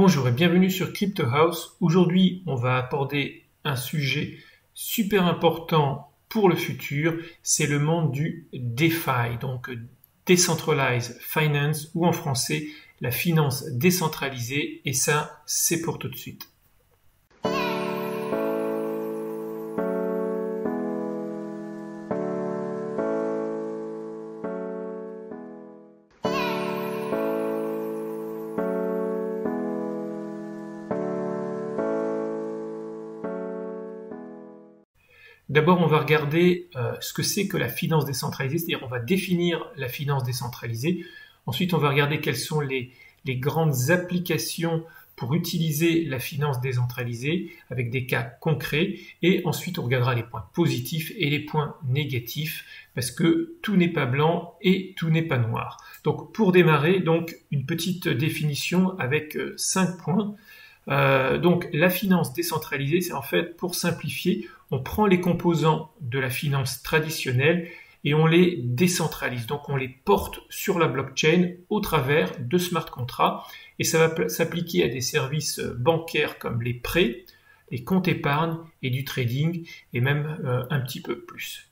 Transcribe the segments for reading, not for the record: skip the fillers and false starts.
Bonjour et bienvenue sur Crypto House. Aujourd'hui, on va aborder un sujet super important pour le futur, c'est le monde du DeFi, donc Decentralized Finance ou en français la finance décentralisée, et ça, c'est pour tout de suite. D'abord, on va regarder ce que c'est que la finance décentralisée, c'est-à-dire on va définir la finance décentralisée. Ensuite, on va regarder quelles sont les grandes applications pour utiliser la finance décentralisée avec des cas concrets. Et ensuite, on regardera les points positifs et les points négatifs parce que tout n'est pas blanc et tout n'est pas noir. Donc, pour démarrer, une petite définition avec 5 points. Donc la finance décentralisée, c'est en fait, pour simplifier, on prend les composants de la finance traditionnelle et on les décentralise. Donc on les porte sur la blockchain au travers de smart contracts et ça va s'appliquer à des services bancaires comme les prêts, les comptes épargne et du trading et même un petit peu plus.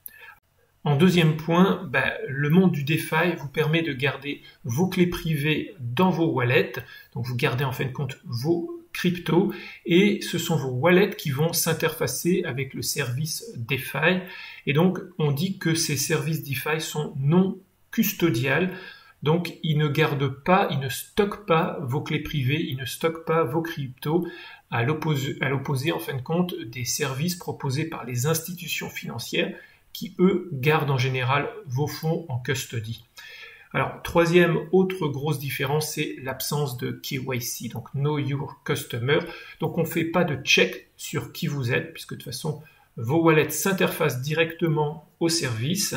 En deuxième point, le monde du DeFi vous permet de garder vos clés privées dans vos wallets. Donc vous gardez en fin de compte vos crypto et ce sont vos wallets qui vont s'interfacer avec le service DeFi. Et donc on dit que ces services DeFi sont non custodiales. Donc ils ne gardent pas, ils ne stockent pas vos clés privées, ils ne stockent pas vos cryptos à l'opposé en fin de compte des services proposés par les institutions financières qui, eux, gardent en général vos fonds en custody. Alors, troisième autre grosse différence, c'est l'absence de KYC, donc Know Your Customer. Donc, on ne fait pas de check sur qui vous êtes, puisque de toute façon, vos wallets s'interfacent directement au service,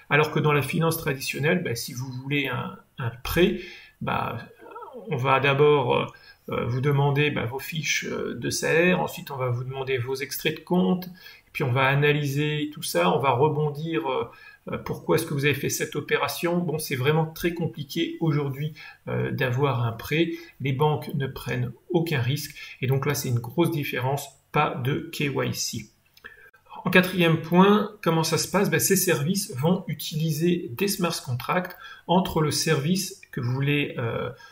alors que dans la finance traditionnelle, si vous voulez un prêt, on va d'abord vous demander vos fiches de salaire, ensuite on va vous demander vos extraits de compte, puis on va analyser tout ça, on va rebondir pourquoi est-ce que vous avez fait cette opération. Bon, c'est vraiment très compliqué aujourd'hui d'avoir un prêt, les banques ne prennent aucun risque, et donc là c'est une grosse différence, pas de KYC. En quatrième point, comment ça se passe? Ces services vont utiliser des smart contracts entre le service que vous voulez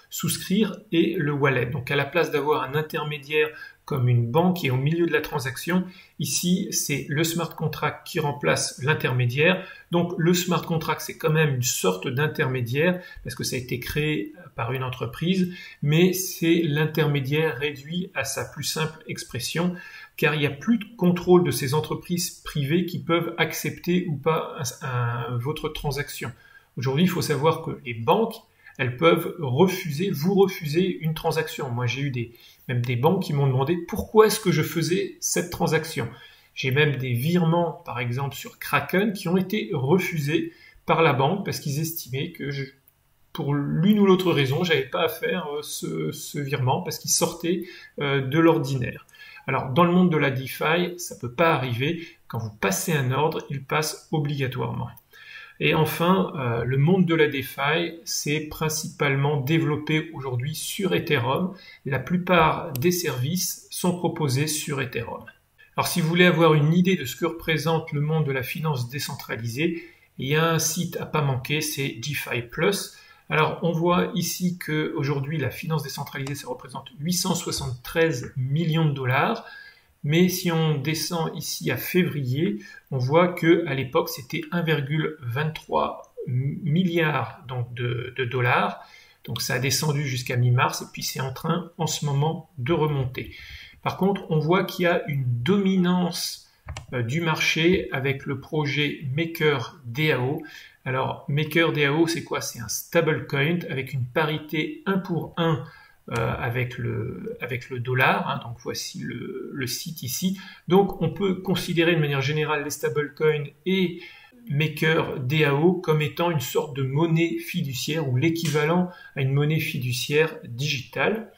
souscrire et le wallet. Donc à la place d'avoir un intermédiaire comme une banque qui est au milieu de la transaction, ici c'est le smart contract qui remplace l'intermédiaire. Donc le smart contract, c'est quand même une sorte d'intermédiaire parce que ça a été créé par une entreprise, mais c'est l'intermédiaire réduit à sa plus simple expression, car il n'y a plus de contrôle de ces entreprises privées qui peuvent accepter ou pas votre transaction. Aujourd'hui, il faut savoir que les banques, elles peuvent vous refuser une transaction. Moi, j'ai eu même des banques qui m'ont demandé pourquoi est-ce que je faisais cette transaction. J'ai même des virements, par exemple, sur Kraken qui ont été refusés par la banque parce qu'ils estimaient que pour l'une ou l'autre raison, j'avais pas à faire ce virement parce qu'il sortait de l'ordinaire. Alors, dans le monde de la DeFi, ça peut pas arriver. Quand vous passez un ordre, il passe obligatoirement. Et enfin, le monde de la DeFi, c'est principalement développé aujourd'hui sur Ethereum. La plupart des services sont proposés sur Ethereum. Alors, si vous voulez avoir une idée de ce que représente le monde de la finance décentralisée, il y a un site à pas manquer, c'est DeFi Plus. Alors, on voit ici qu'aujourd'hui, la finance décentralisée, ça représente 873 millions de dollars. Mais si on descend ici à février, on voit qu'à l'époque, c'était 1,23 milliard de dollars. Donc, ça a descendu jusqu'à mi-mars et puis c'est en train, en ce moment, de remonter. Par contre, on voit qu'il y a une dominance du marché avec le projet MakerDAO. Alors, MakerDAO, c'est quoi? C'est un stablecoin avec une parité 1 pour 1 avec le dollar. Donc, voici le site ici. Donc, on peut considérer de manière générale les stablecoins et MakerDAO comme étant une sorte de monnaie fiduciaire ou l'équivalent à une monnaie fiduciaire digitale.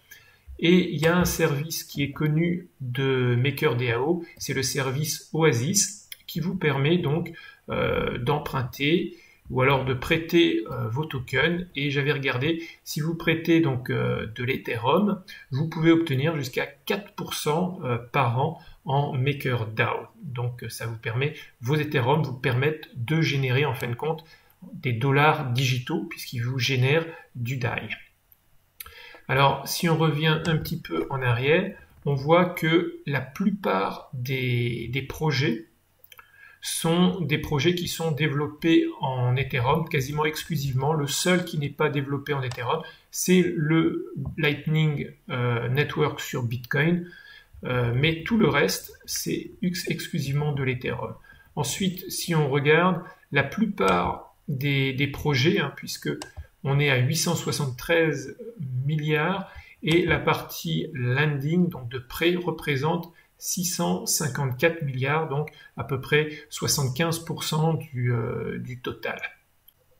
Et il y a un service qui est connu de MakerDAO, c'est le service Oasis, qui vous permet donc d'emprunter ou alors de prêter vos tokens. Et j'avais regardé, si vous prêtez donc de l'Ethereum, vous pouvez obtenir jusqu'à 4% par an en MakerDAO. Donc ça vous permet, vos Ethereum vous permettent de générer en fin de compte des dollars digitaux puisqu'ils vous génèrent du DAI. Alors si on revient un petit peu en arrière, on voit que la plupart des projets sont des projets qui sont développés en Ethereum quasiment exclusivement. Le seul qui n'est pas développé en Ethereum, c'est le Lightning Network sur Bitcoin. Mais tout le reste, c'est exclusivement de l'Ethereum. Ensuite, si on regarde, la plupart des projets, puisque on est à 873 milliards, et la partie lending, donc de prêt, représente 654 milliards, donc à peu près 75% du total.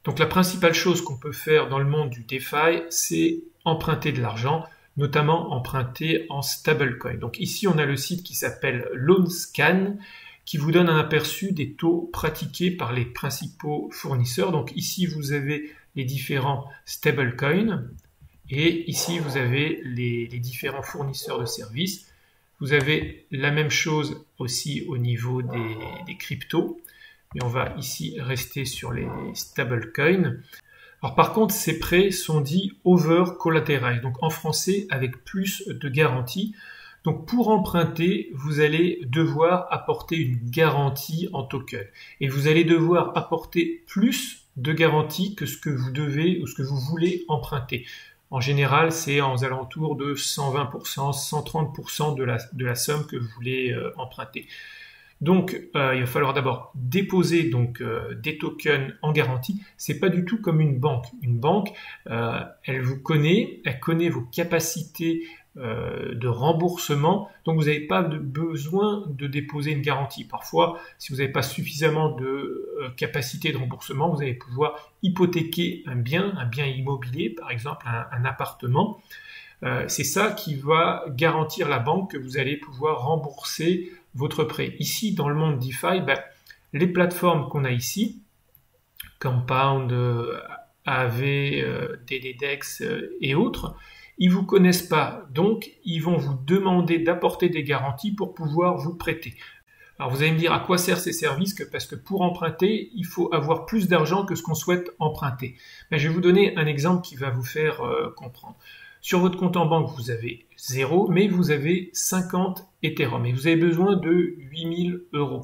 Donc la principale chose qu'on peut faire dans le monde du DeFi, c'est emprunter de l'argent, notamment emprunter en stablecoin. Donc ici, on a le site qui s'appelle LoanScan, qui vous donne un aperçu des taux pratiqués par les principaux fournisseurs. Donc ici, vous avez les différents stablecoins, et ici, vous avez les différents fournisseurs de services. Vous avez la même chose aussi au niveau des cryptos. Et on va ici rester sur les stablecoins. Alors par contre, ces prêts sont dits over-collateralized, donc en français avec plus de garantie. Donc pour emprunter, vous allez devoir apporter une garantie en token. Et vous allez devoir apporter plus de garantie que ce que vous devez ou ce que vous voulez emprunter. En général, c'est aux alentours de 120%, 130% de la somme que vous voulez emprunter. Donc, il va falloir d'abord déposer donc des tokens en garantie. C'est pas du tout comme une banque. Une banque, elle vous connaît, elle connaît vos capacités de remboursement. Donc, vous n'avez pas besoin de déposer une garantie. Parfois, si vous n'avez pas suffisamment de capacité de remboursement, vous allez pouvoir hypothéquer un bien immobilier, par exemple un appartement. C'est ça qui va garantir la banque que vous allez pouvoir rembourser votre prêt. Ici, dans le monde DeFi, les plateformes qu'on a ici, Compound, AV, DDDEX et autres, ils vous connaissent pas. Donc, ils vont vous demander d'apporter des garanties pour pouvoir vous prêter. Alors, vous allez me dire à quoi servent ces services, parce que pour emprunter, il faut avoir plus d'argent que ce qu'on souhaite emprunter. Mais je vais vous donner un exemple qui va vous faire comprendre. Sur votre compte en banque, vous avez 0, mais vous avez 50 Ethereum et vous avez besoin de 8000 €.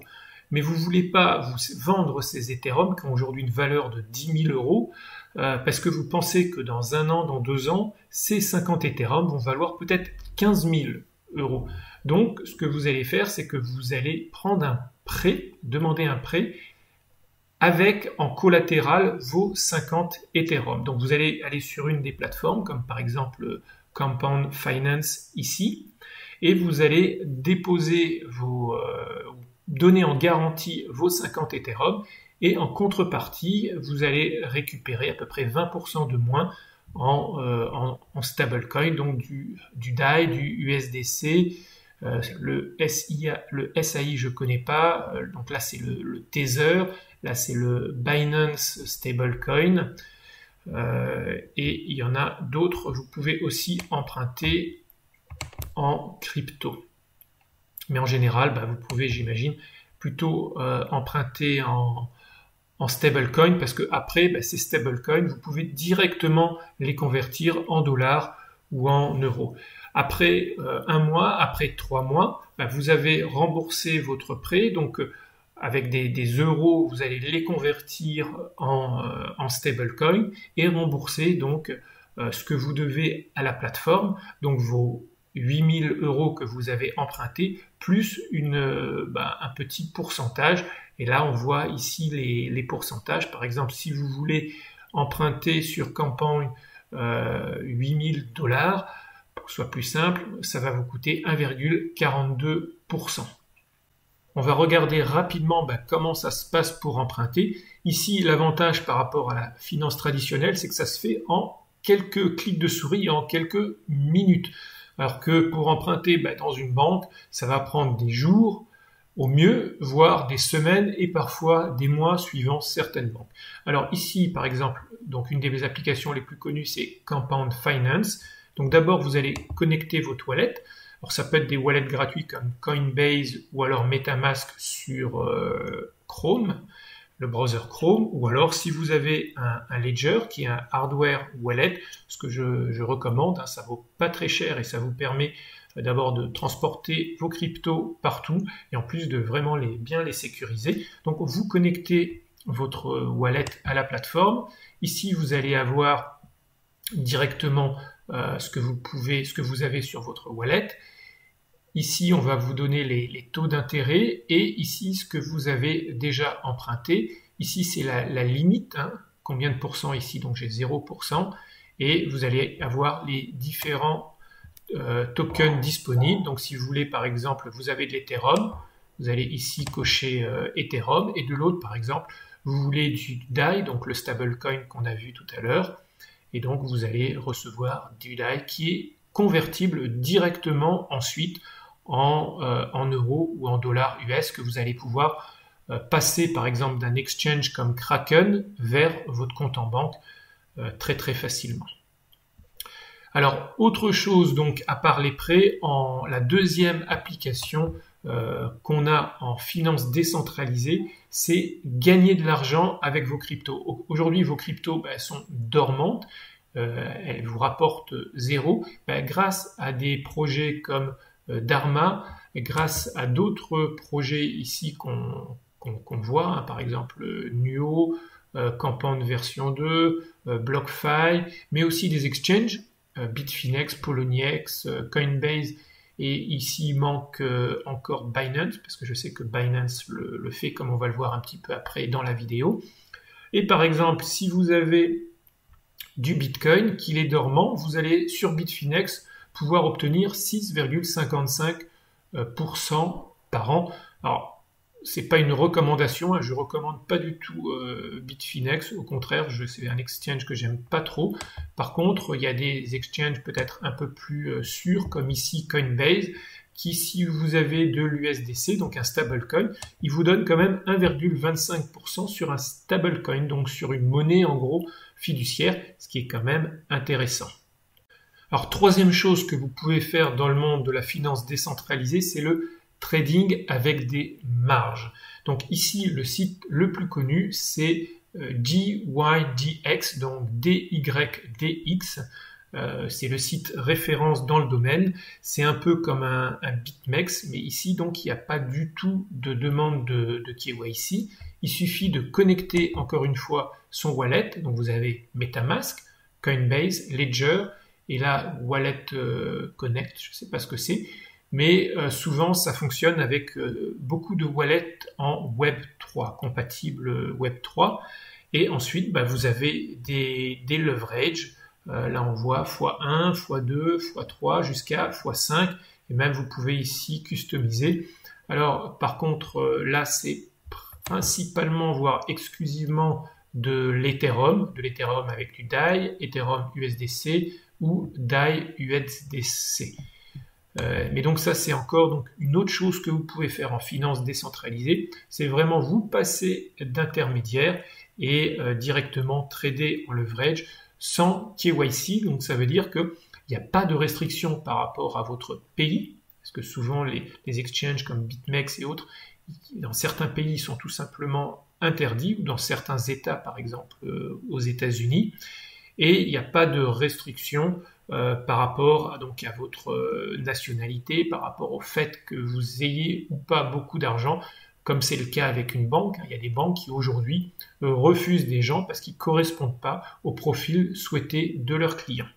Mais vous ne voulez pas vous vendre ces Ethereum qui ont aujourd'hui une valeur de 10 000 € parce que vous pensez que dans 1 an, dans 2 ans, ces 50 Ethereum vont valoir peut-être 15 000 €. Donc, ce que vous allez faire, c'est que vous allez prendre un prêt, demander un prêt avec en collatéral vos 50 Ethereum. Donc vous allez aller sur une des plateformes, comme par exemple Compound Finance ici, et vous allez déposer donner en garantie vos 50 Ethereum, et en contrepartie, vous allez récupérer à peu près 20% de moins en stablecoin, donc du DAI, du USDC, le SAI je connais pas, donc là c'est le Tether, là c'est le Binance Stablecoin, et il y en a d'autres. Vous pouvez aussi emprunter en crypto. Mais en général, vous pouvez, j'imagine, plutôt emprunter en stablecoin, parce que après, ces stablecoins, vous pouvez directement les convertir en dollars ou en euros. Après 1 mois, après 3 mois, vous avez remboursé votre prêt, donc avec des euros, vous allez les convertir en stablecoin et rembourser donc ce que vous devez à la plateforme, donc vos 8000 € que vous avez empruntés, plus un petit pourcentage. Et là, on voit ici les pourcentages. Par exemple, si vous voulez emprunter sur Compound 8000 $, pour que ce soit plus simple, ça va vous coûter 1,42%. On va regarder rapidement comment ça se passe pour emprunter. Ici, l'avantage par rapport à la finance traditionnelle, c'est que ça se fait en quelques clics de souris, en quelques minutes. Alors que pour emprunter dans une banque, ça va prendre des jours, au mieux, voire des semaines et parfois des mois suivant certaines banques. Alors ici, par exemple, donc une des applications les plus connues, c'est Compound Finance. Donc d'abord, vous allez connecter votre wallet. Alors ça peut être des wallets gratuits comme Coinbase ou alors MetaMask sur Chrome, le browser Chrome, ou alors si vous avez un Ledger qui est un hardware wallet, ce que je recommande, hein, ça vaut pas très cher et ça vous permet d'abord de transporter vos cryptos partout et en plus de vraiment bien les sécuriser. Donc vous connectez votre wallet à la plateforme. Ici vous allez avoir directement ce que vous avez sur votre wallet. Ici, on va vous donner les taux d'intérêt et ici, ce que vous avez déjà emprunté. Ici, c'est la limite, hein, combien de pourcents ici, donc j'ai 0%. Et vous allez avoir les différents tokens disponibles. Donc si vous voulez, par exemple, vous avez de l'Ethereum, vous allez ici cocher Ethereum. Et de l'autre, par exemple, vous voulez du DAI, donc le stablecoin qu'on a vu tout à l'heure. Et donc, vous allez recevoir du DAI qui est convertible directement ensuite en euros ou en dollars US que vous allez pouvoir passer par exemple d'un exchange comme Kraken vers votre compte en banque très très facilement. Alors autre chose donc à part les prêts, la deuxième application qu'on a en finance décentralisée, c'est gagner de l'argent avec vos cryptos. Aujourd'hui vos cryptos sont dormantes, elles vous rapportent zéro. Grâce à des projets comme Dharma, grâce à d'autres projets ici qu'on voit, hein, par exemple Nuo, Compound version 2, BlockFi, mais aussi des exchanges, Bitfinex, Poloniex, Coinbase, et ici il manque encore Binance, parce que je sais que Binance le fait, comme on va le voir un petit peu après dans la vidéo. Et par exemple, si vous avez du Bitcoin, qu'il est dormant, vous allez sur Bitfinex pouvoir obtenir 6,55% par an. Alors, c'est pas une recommandation, hein, je recommande pas du tout Bitfinex, au contraire, c'est un exchange que j'aime pas trop. Par contre, il y a des exchanges peut-être un peu plus sûrs, comme ici Coinbase, qui, si vous avez de l'USDC, donc un stablecoin, il vous donne quand même 1,25% sur un stablecoin, donc sur une monnaie en gros fiduciaire, ce qui est quand même intéressant. Alors, troisième chose que vous pouvez faire dans le monde de la finance décentralisée, c'est le trading avec des marges. Donc ici, le site le plus connu, c'est DYDX, donc DYDX. C'est le site référence dans le domaine. C'est un peu comme un BitMEX, mais ici, donc, il n'y a pas du tout de demande de KYC. Il suffit de connecter, encore une fois, son wallet. Donc, vous avez MetaMask, Coinbase, Ledger, et là, Wallet Connect, je ne sais pas ce que c'est, mais souvent, ça fonctionne avec beaucoup de wallets en Web3, compatibles Web3. Et ensuite, vous avez des leverages. Là, on voit x1, x2, x3, jusqu'à x5. Et même, vous pouvez ici customiser. Alors, par contre, là, c'est principalement, voire exclusivement de l'Ethereum avec du DAI, Ethereum USDC ou DAI USDC. Mais donc ça, c'est encore donc, une autre chose que vous pouvez faire en finance décentralisée. C'est vraiment vous passer d'intermédiaire et directement trader en leverage sans KYC. Donc ça veut dire qu'il n'y a pas de restriction par rapport à votre pays, parce que souvent les exchanges comme BitMEX et autres, dans certains pays, ils sont tout simplement interdits, ou dans certains États, par exemple aux États-Unis, et il n'y a pas de restriction par rapport à votre nationalité, par rapport au fait que vous ayez ou pas beaucoup d'argent, comme c'est le cas avec une banque. Il y a des banques qui aujourd'hui refusent des gens parce qu'ils ne correspondent pas au profil souhaité de leurs clients.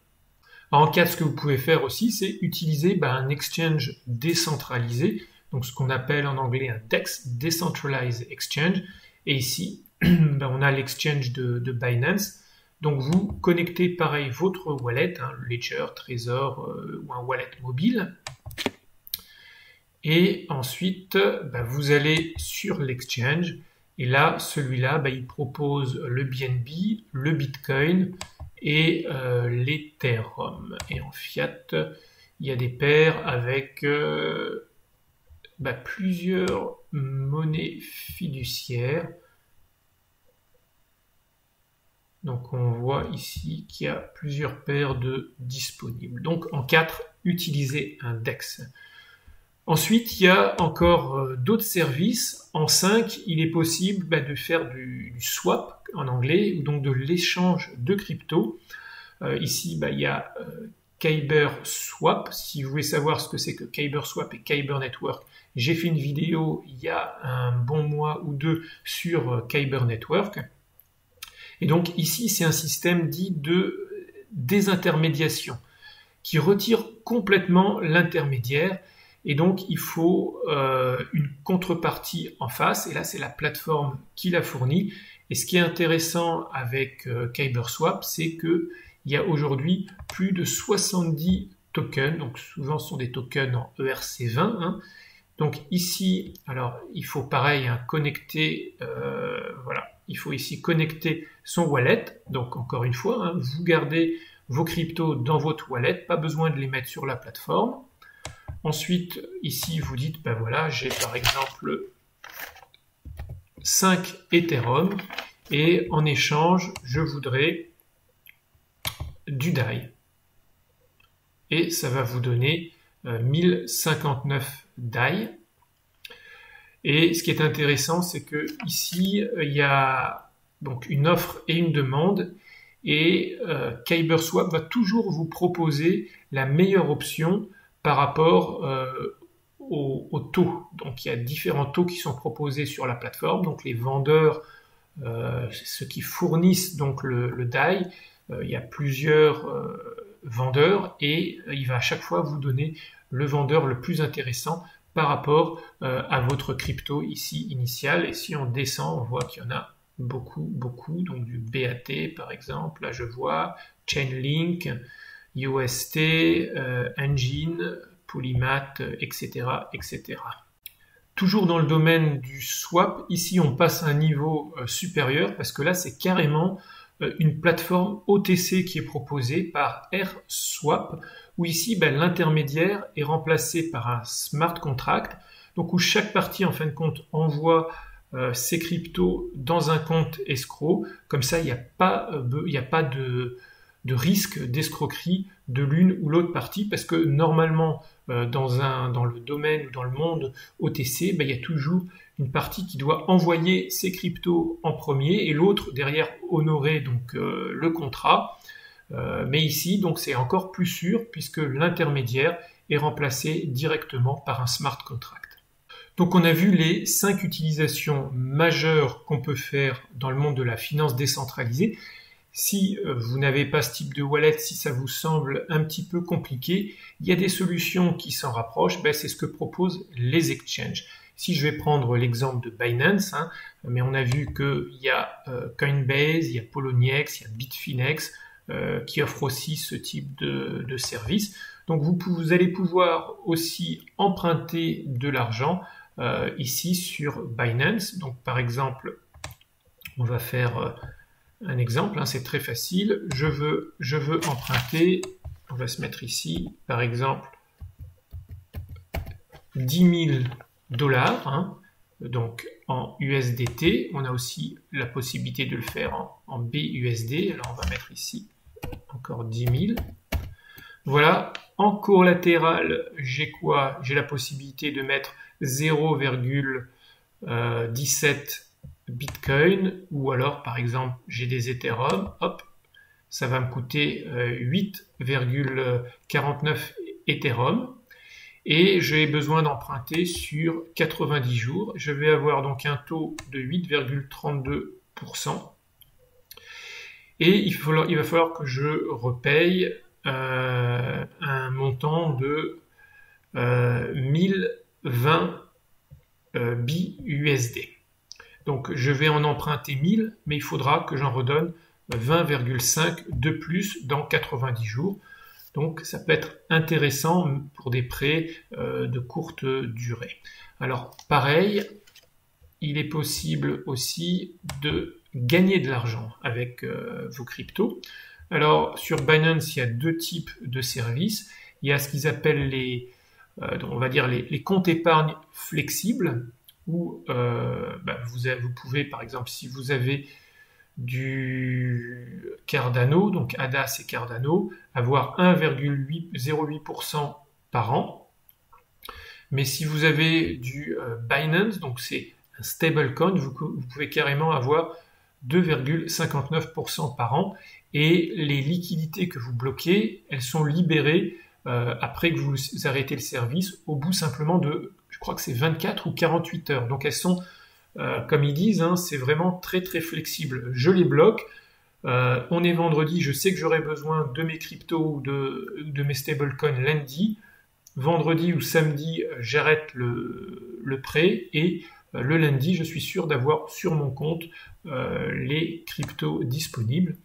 En cas, ce que vous pouvez faire aussi, c'est utiliser un exchange décentralisé, donc ce qu'on appelle en anglais un DEX, Decentralized Exchange, et ici, on a l'exchange de Binance. Donc vous connectez pareil votre wallet, Ledger, Trésor ou un wallet mobile. Et ensuite, vous allez sur l'exchange. Et là, celui-là, il propose le BNB, le Bitcoin et l'Ethereum. Et en fiat, il y a des paires avec plusieurs monnaies fiduciaires. Donc on voit ici qu'il y a plusieurs paires de disponibles. Donc en 4, utilisez un DEX. Ensuite, il y a encore d'autres services. En 5, il est possible de faire du swap en anglais, ou donc de l'échange de crypto. Ici, il y a Kyber Swap. Si vous voulez savoir ce que c'est que Kyber Swap et Kyber Network, j'ai fait une vidéo il y a un bon mois ou deux sur Kyber Network. Et donc ici, c'est un système dit de désintermédiation qui retire complètement l'intermédiaire. Et donc, il faut une contrepartie en face. Et là, c'est la plateforme qui la fournit. Et ce qui est intéressant avec KyberSwap, c'est qu'il y a aujourd'hui plus de 70 tokens. Donc, souvent, ce sont des tokens en ERC20. Hein. Donc, ici, alors, il faut pareil, connecter, voilà. Il faut ici connecter son wallet. Donc, encore une fois, vous gardez vos cryptos dans votre wallet. Pas besoin de les mettre sur la plateforme. Ensuite, ici, vous dites, voilà, j'ai par exemple 5 Ethereum et en échange, je voudrais du DAI. Et ça va vous donner 1059 DAI. Et ce qui est intéressant, c'est que ici, il y a donc une offre et une demande. Et KyberSwap va toujours vous proposer la meilleure option par rapport au taux. Donc il y a différents taux qui sont proposés sur la plateforme. Donc les vendeurs, ceux qui fournissent donc le DAI, il y a plusieurs vendeurs et il va à chaque fois vous donner le vendeur le plus intéressant par rapport à votre crypto ici initial. Et si on descend, on voit qu'il y en a beaucoup. Donc du BAT par exemple, là je vois Chainlink, UST, Engine, Polymath, etc., etc. Toujours dans le domaine du swap, ici on passe à un niveau supérieur parce que là c'est carrément une plateforme OTC qui est proposée par AirSwap où ici l'intermédiaire est remplacé par un smart contract, donc où chaque partie en fin de compte envoie ses cryptos dans un compte escroc. Comme ça il n'y a pas de risque d'escroquerie de l'une ou l'autre partie parce que normalement dans le domaine ou dans le monde OTC, il y a toujours une partie qui doit envoyer ses cryptos en premier et l'autre derrière honorer donc le contrat. Mais ici, donc c'est encore plus sûr puisque l'intermédiaire est remplacé directement par un smart contract. Donc on a vu les 5 utilisations majeures qu'on peut faire dans le monde de la finance décentralisée. Si vous n'avez pas ce type de wallet, si ça vous semble un petit peu compliqué, il y a des solutions qui s'en rapprochent. C'est ce que proposent les exchanges. Si je vais prendre l'exemple de Binance, mais on a vu qu'il y a Coinbase, il y a Poloniex, il y a Bitfinex qui offrent aussi ce type de service. Donc vous allez pouvoir aussi emprunter de l'argent ici sur Binance. Donc par exemple, on va faire un exemple, c'est très facile. Je veux emprunter, on va se mettre ici, par exemple, 10 000 $, donc en USDT. On a aussi la possibilité de le faire en BUSD. Alors on va mettre ici encore 10 000. Voilà, en collatéral, j'ai quoi? J'ai la possibilité de mettre 0,17 Bitcoin, ou alors par exemple j'ai des Ethereum, hop, ça va me coûter 8,49 Ethereum et j'ai besoin d'emprunter sur 90 jours. Je vais avoir donc un taux de 8,32% et il va falloir que je repaye un montant de 1020 BUSD. Donc je vais en emprunter 1000, mais il faudra que j'en redonne 20,5 de plus dans 90 jours. Donc ça peut être intéressant pour des prêts de courte durée. Alors pareil, il est possible aussi de gagner de l'argent avec vos cryptos. Alors sur Binance, il y a 2 types de services. Il y a ce qu'ils appellent les donc on va dire les comptes épargne flexibles, où vous pouvez, par exemple, si vous avez du Cardano, donc ADAS et Cardano, avoir 1,08% par an. Mais si vous avez du Binance, donc c'est un stablecoin, vous pouvez carrément avoir 2,59% par an. Et les liquidités que vous bloquez, elles sont libérées après que vous arrêtez le service, au bout simplement de, je crois que c'est 24 ou 48 heures. Donc elles sont, comme ils disent, hein, c'est vraiment très très flexible. Je les bloque. On est vendredi, je sais que j'aurai besoin de mes cryptos ou de mes stablecoins lundi. Vendredi ou samedi, j'arrête le prêt et le lundi, je suis sûr d'avoir sur mon compte les cryptos disponibles.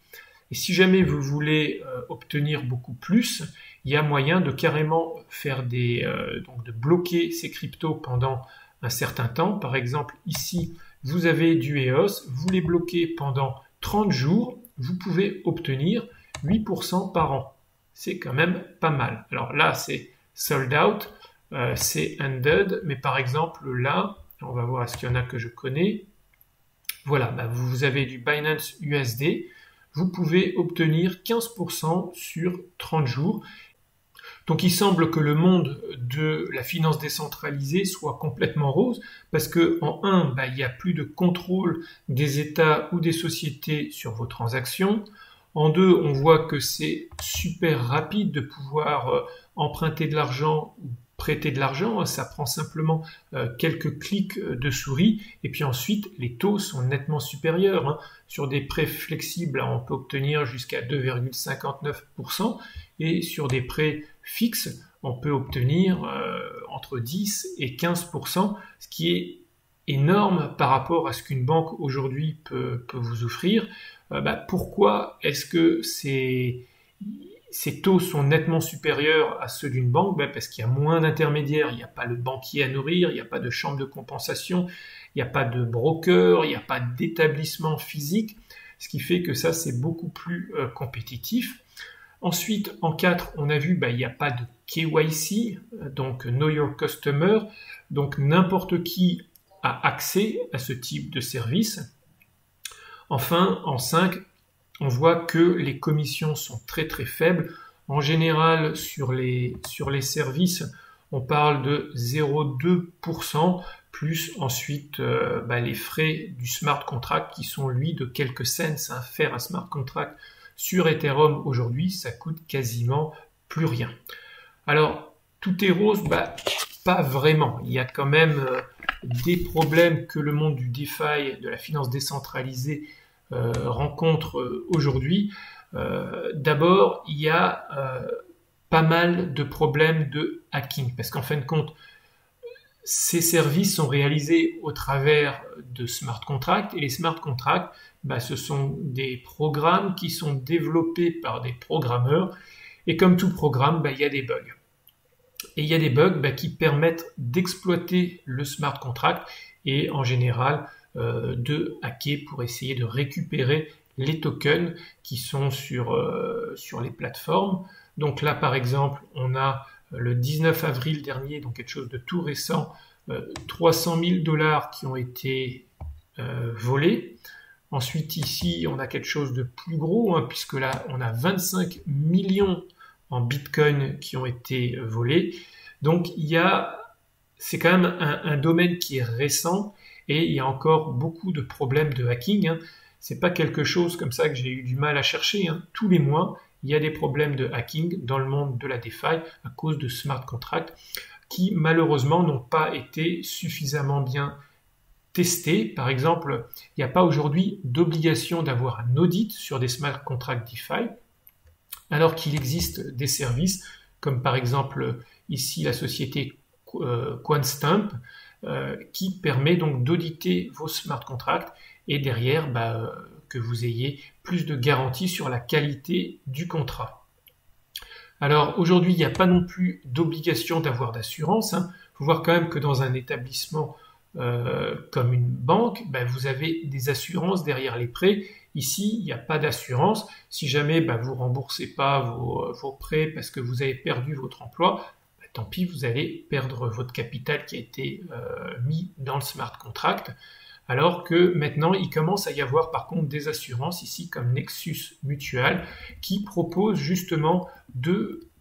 Et si jamais vous voulez obtenir beaucoup plus, il y a moyen de carrément faire donc de bloquer ces cryptos pendant un certain temps. Par exemple, ici, vous avez du EOS, vous les bloquez pendant 30 jours, vous pouvez obtenir 8% par an. C'est quand même pas mal. Alors là, c'est sold out, c'est ended, mais par exemple là, on va voir est-ce qu'il y en a que je connais. Voilà, vous avez du Binance USD, vous pouvez obtenir 15% sur 30 jours. Donc il semble que le monde de la finance décentralisée soit complètement rose, parce que en un, il n'y a plus de contrôle des États ou des sociétés sur vos transactions. En deux, on voit que c'est super rapide de pouvoir emprunter de l'argent ou prêter de l'argent. Ça prend simplement quelques clics de souris. Et puis ensuite, les taux sont nettement supérieurs, hein. Sur des prêts flexibles, on peut obtenir jusqu'à 2,59%. Et sur des prêts fixes, on peut obtenir entre 10 et 15%, ce qui est énorme par rapport à ce qu'une banque aujourd'hui peut vous offrir. Pourquoi est-ce que ces taux sont nettement supérieurs à ceux d'une banque? Parce qu'il y a moins d'intermédiaires, il n'y a pas le banquier à nourrir, il n'y a pas de chambre de compensation, il n'y a pas de broker, il n'y a pas d'établissement physique, ce qui fait que ça c'est beaucoup plus compétitif. Ensuite, en 4, on a vu il n'y a pas de KYC, donc Know Your Customer, donc n'importe qui a accès à ce type de service. Enfin, en 5, on voit que les commissions sont très très faibles. En général, sur les services, on parle de 0,2%, plus ensuite les frais du smart contract qui sont lui de quelques cents. Faire un smart contract sur Ethereum aujourd'hui, ça coûte quasiment plus rien. Alors, tout est rose, pas vraiment. Il y a quand même des problèmes que le monde du DeFi, de la finance décentralisée, rencontre aujourd'hui. D'abord, il y a pas mal de problèmes de hacking, parce qu'en fin de compte, ces services sont réalisés au travers de smart contracts, et les smart contracts, ce sont des programmes qui sont développés par des programmeurs, et comme tout programme, il y a des bugs. Et il y a des bugs qui permettent d'exploiter le smart contract, et en général, de hacker pour essayer de récupérer les tokens qui sont sur les plateformes. Donc là, par exemple, on a le 19 avril dernier, donc quelque chose de tout récent, 300 000 $ qui ont été volés. Ensuite, ici, on a quelque chose de plus gros, puisque là, on a 25 millions en Bitcoin qui ont été volés. Donc, c'est quand même un domaine qui est récent, et il y a encore beaucoup de problèmes de hacking. C'est pas quelque chose comme ça que j'ai eu du mal à chercher. Tous les mois, il y a des problèmes de hacking dans le monde de la DeFi à cause de smart contracts qui malheureusement n'ont pas été suffisamment bien testés. Par exemple, il n'y a pas aujourd'hui d'obligation d'avoir un audit sur des smart contracts DeFi, alors qu'il existe des services comme par exemple ici la société QuantStamp, qui permet donc d'auditer vos smart contracts et derrière que vous ayez plus de garantie sur la qualité du contrat. Alors aujourd'hui, il n'y a pas non plus d'obligation d'avoir d'assurance. Il faut voir quand même que dans un établissement comme une banque, vous avez des assurances derrière les prêts. Ici, il n'y a pas d'assurance. Si jamais vous ne remboursez pas vos prêts parce que vous avez perdu votre emploi, tant pis, vous allez perdre votre capital qui a été mis dans le smart contract. Alors que maintenant, il commence à y avoir par contre des assurances ici comme Nexus Mutual qui proposent justement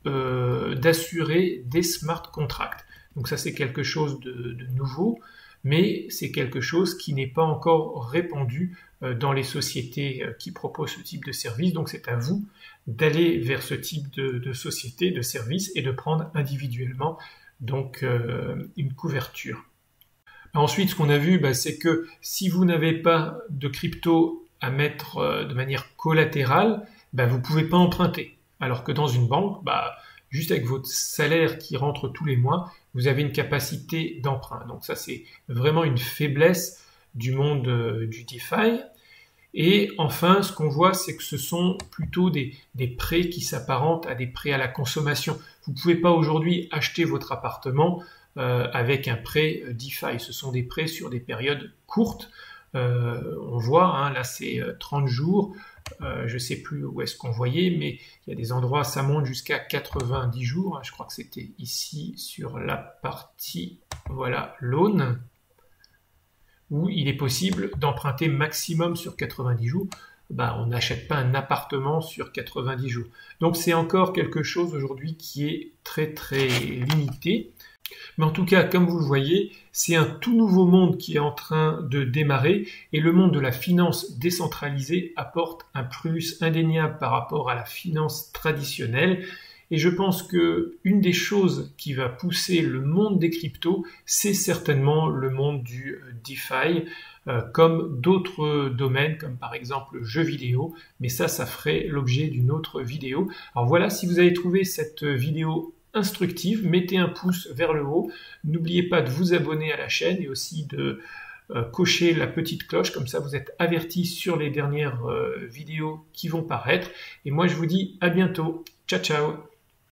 d'assurer des smart contracts. Donc ça c'est quelque chose de nouveau, mais c'est quelque chose qui n'est pas encore répandu dans les sociétés qui proposent ce type de service. Donc c'est à vous d'aller vers ce type de société, de service et de prendre individuellement donc une couverture. Ensuite, ce qu'on a vu, c'est que si vous n'avez pas de crypto à mettre de manière collatérale, vous ne pouvez pas emprunter. Alors que dans une banque, juste avec votre salaire qui rentre tous les mois, vous avez une capacité d'emprunt. Donc ça, c'est vraiment une faiblesse du monde du DeFi. Et enfin, ce qu'on voit, c'est que ce sont plutôt des prêts qui s'apparentent à des prêts à la consommation. Vous ne pouvez pas aujourd'hui acheter votre appartement avec un prêt DeFi. Ce sont des prêts sur des périodes courtes. On voit, là c'est 30 jours. Je ne sais plus où est-ce qu'on voyait, mais il y a des endroits, ça monte jusqu'à 90 jours. Je crois que c'était ici sur la partie, voilà, loan, où il est possible d'emprunter maximum sur 90 jours. On n'achète pas un appartement sur 90 jours. Donc c'est encore quelque chose aujourd'hui qui est très très limité. Mais en tout cas, comme vous le voyez, c'est un tout nouveau monde qui est en train de démarrer et le monde de la finance décentralisée apporte un plus indéniable par rapport à la finance traditionnelle. Et je pense que une des choses qui va pousser le monde des cryptos, c'est certainement le monde du DeFi, comme d'autres domaines, comme par exemple le jeu vidéo. Mais ça ferait l'objet d'une autre vidéo. Alors voilà, si vous avez trouvé cette vidéo instructive, mettez un pouce vers le haut. N'oubliez pas de vous abonner à la chaîne et aussi de cocher la petite cloche, comme ça vous êtes avertis sur les dernières vidéos qui vont paraître. Et moi je vous dis à bientôt. Ciao ciao.